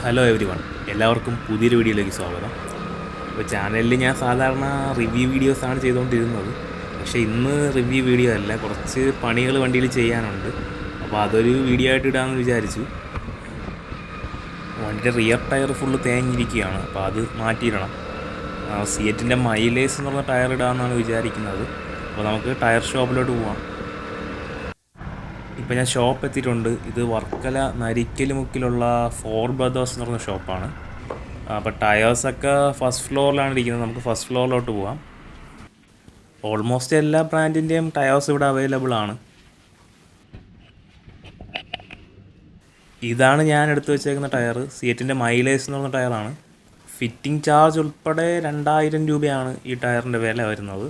Hello every one, എല്ലാവർക്കും പുതിയൊരു വീഡിയോയിലേക്ക് സ്വാഗതം. അപ്പോൾ ചാനലിൽ ഞാൻ സാധാരണ റിവ്യൂ വീഡിയോസാണ് ചെയ്തുകൊണ്ടിരുന്നത്. പക്ഷേ ഇന്ന് റിവ്യൂ വീഡിയോ അല്ല, കുറച്ച് പണികൾ വണ്ടിയിൽ ചെയ്യാനുണ്ട്. അപ്പോൾ അതൊരു വീഡിയോ ആയിട്ട് ഇടാമെന്ന് വിചാരിച്ചു. വണ്ടിയുടെ റിയർ ടയർ ഫുള്ള് തേഞ്ഞിരിക്കുകയാണ്, അപ്പോൾ അത് മാറ്റിയിടണം. സിയറ്റിൻ്റെ മൈലേജ് എന്ന് പറഞ്ഞ ടയർ ഇടാമെന്നാണ് വിചാരിക്കുന്നത്. അപ്പോൾ നമുക്ക് ടയർ ഷോപ്പിലോട്ട് പോവാം. ഇപ്പോൾ ഞാൻ ഷോപ്പ് എത്തിയിട്ടുണ്ട്. ഇത് വർക്കല നരിക്കലുമുക്കിലുള്ള ഫോർ ബ്രദേഴ്സ് എന്ന് പറഞ്ഞ ഷോപ്പാണ്. അപ്പോൾ ടയേഴ്സൊക്കെ ഫസ്റ്റ് ഫ്ലോറിലാണ് ഇരിക്കുന്നത്. നമുക്ക് ഫസ്റ്റ് ഫ്ലോറിലോട്ട് പോകാം. ഓൾമോസ്റ്റ് എല്ലാ ബ്രാൻഡിൻ്റെയും ടയേഴ്സ് ഇവിടെ അവൈലബിൾ ആണ്. ഇതാണ് ഞാൻ എടുത്തു വെച്ചേക്കുന്ന ടയർ. സിയറ്റിൻ്റെ മൈലേജ് എന്ന് പറഞ്ഞ ടയറാണ്. ഫിറ്റിംഗ് ചാർജ് ഉൾപ്പെടെ 2000 രൂപയാണ് ഈ ടയറിൻ്റെ വില വരുന്നത്.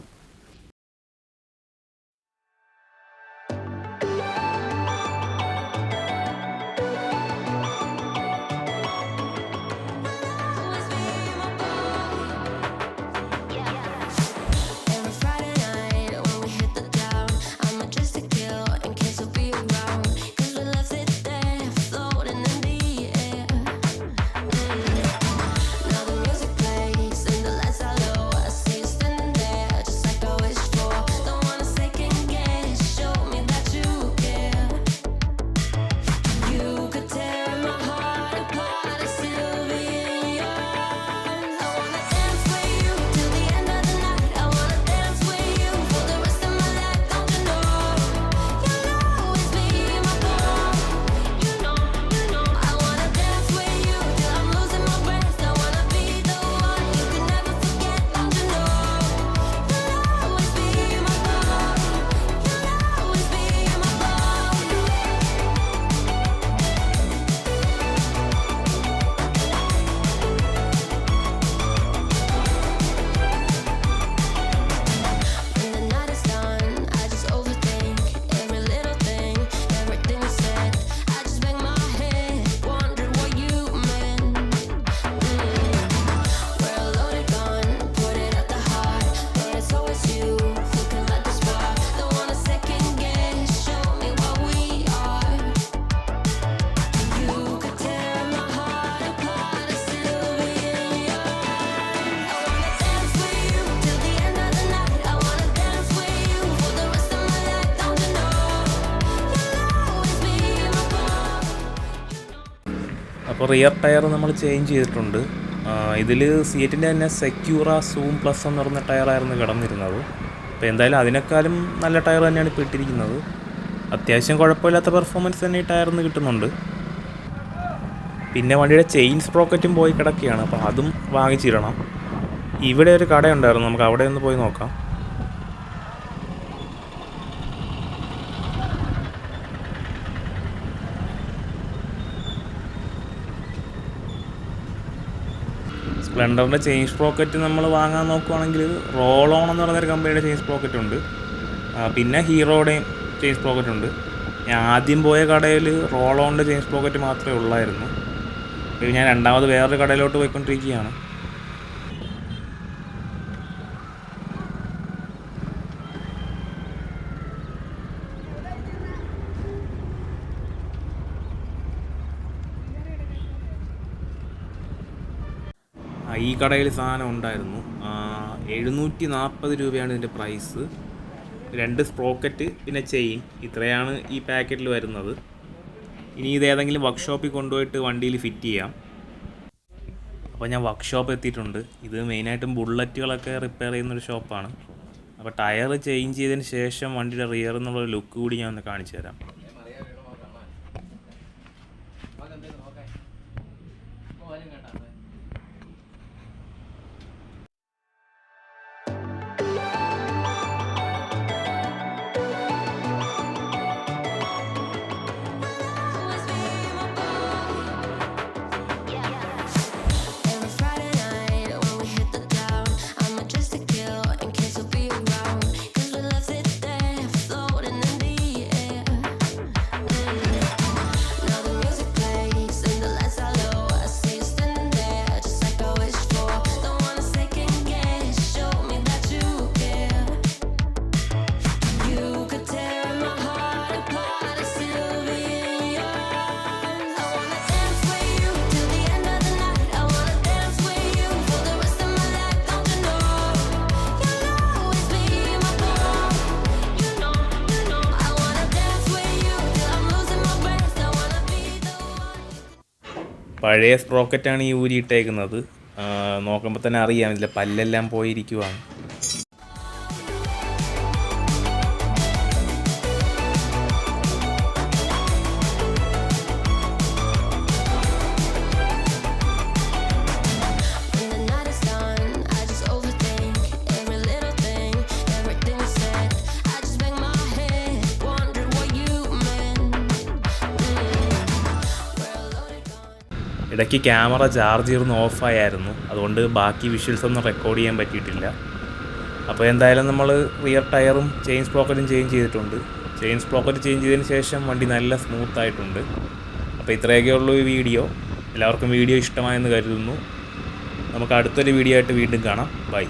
അപ്പോൾ റിയർ ടയർ നമ്മൾ ചേഞ്ച് ചെയ്തിട്ടുണ്ട്. ഇതിൽ സിയറ്റിൻ്റെ തന്നെ സെക്യൂറ സൂം പ്ലസ് എന്ന് പറഞ്ഞ ടയറായിരുന്നു കിടന്നിരുന്നത്. അപ്പോൾ എന്തായാലും അതിനേക്കാളും നല്ല ടയർ തന്നെയാണ് ഇപ്പോൾ ഇട്ടിരിക്കുന്നത്. അത്യാവശ്യം കുഴപ്പമില്ലാത്ത പെർഫോമൻസ് തന്നെ ഈ ടയറിന് കിട്ടുന്നുണ്ട്. പിന്നെ വണ്ടിയുടെ ചെയിൻ സ്പ്രോക്കറ്റും പോയി കിടക്കുകയാണ്, അപ്പോൾ അതും വാങ്ങിച്ചിടണം. ഇവിടെ ഒരു കടയുണ്ടായിരുന്നു, നമുക്ക് അവിടെ ഒന്ന് പോയി നോക്കാം. സ്പ്ലെൻഡറിൻ്റെ ചെയിൻ സ്പ്രോക്കറ്റ് നമ്മൾ വാങ്ങാൻ നോക്കുവാണെങ്കിൽ റോൾ ഓൺ എന്ന് പറയുന്നൊരു കമ്പനിയുടെ ചെയിൻ സ്പ്രോക്കറ്റ് ഉണ്ട്. പിന്നെ ഹീറോയുടെയും ചെയിൻ സ്പ്രോക്കറ്റ് ഉണ്ട്. ഞാൻ ആദ്യം പോയ കടയിൽ റോൾ ഓണിൻ്റെ ചെയിൻ സ്പ്രോക്കറ്റ് മാത്രമേ ഉള്ളായിരുന്നു. ഇപ്പോൾ ഞാൻ രണ്ടാമത് വേറൊരു കടയിലോട്ട് പോയിക്കൊണ്ടിരിക്കുകയാണ്. ഈ കടയിൽ സാധനം ഉണ്ടായിരുന്നു. 740 രൂപയാണ് ഇതിൻ്റെ പ്രൈസ്. 2 സ്പ്രോക്കറ്റ് പിന്നെ ചെയിൻ, ഇത്രയാണ് ഈ പാക്കറ്റിൽ വരുന്നത്. ഇനി ഇതേതെങ്കിലും വർക്ക്ഷോപ്പിൽ കൊണ്ടുപോയിട്ട് വണ്ടിയിൽ ഫിറ്റ് ചെയ്യാം. അപ്പോൾ ഞാൻ വർക്ക്ഷോപ്പ് എത്തിയിട്ടുണ്ട്. ഇത് മെയിനായിട്ടും ബുള്ളറ്റുകളൊക്കെ റിപ്പയർ ചെയ്യുന്നൊരു ഷോപ്പാണ്. അപ്പോൾ ടയർ ചേഞ്ച് ചെയ്തതിന് ശേഷം വണ്ടിയുടെ റിയർ എന്നുള്ളൊരു ലുക്ക് കൂടി ഞാൻ ഒന്ന് കാണിച്ചു തരാം. പഴയ സ്പ്രോക്കറ്റാണ് ഈ ഊരിയിട്ടേക്കുന്നത്. നോക്കുമ്പോൾ തന്നെ അറിയാം ഇതിലെ പല്ലെല്ലാം പോയിരിക്കുവാണ്. ഇടയ്ക്ക് ക്യാമറ ചാർജ് ചെയ്തൊന്ന് ഓഫായായിരുന്നു, അതുകൊണ്ട് ബാക്കി വിഷ്വൽസ് ഒന്നും റെക്കോർഡ് ചെയ്യാൻ പറ്റിയിട്ടില്ല. അപ്പോൾ എന്തായാലും നമ്മൾ റിയർ ടയറും ചെയിൻ സ്പ്രോക്കറ്റും ചേഞ്ച് ചെയ്തിട്ടുണ്ട്. ചെയിൻ സ്പ്രോക്കറ്റ് ചേഞ്ച് ചെയ്തതിന് ശേഷം വണ്ടി നല്ല സ്മൂത്തായിട്ടുണ്ട്. അപ്പോൾ ഇത്രയൊക്കെ ഉള്ളൂ ഈ വീഡിയോ. എല്ലാവർക്കും വീഡിയോ ഇഷ്ടമായെന്ന് കരുതുന്നു. നമുക്ക് അടുത്തൊരു വീഡിയോ ആയിട്ട് വീണ്ടും കാണാം. ബൈ.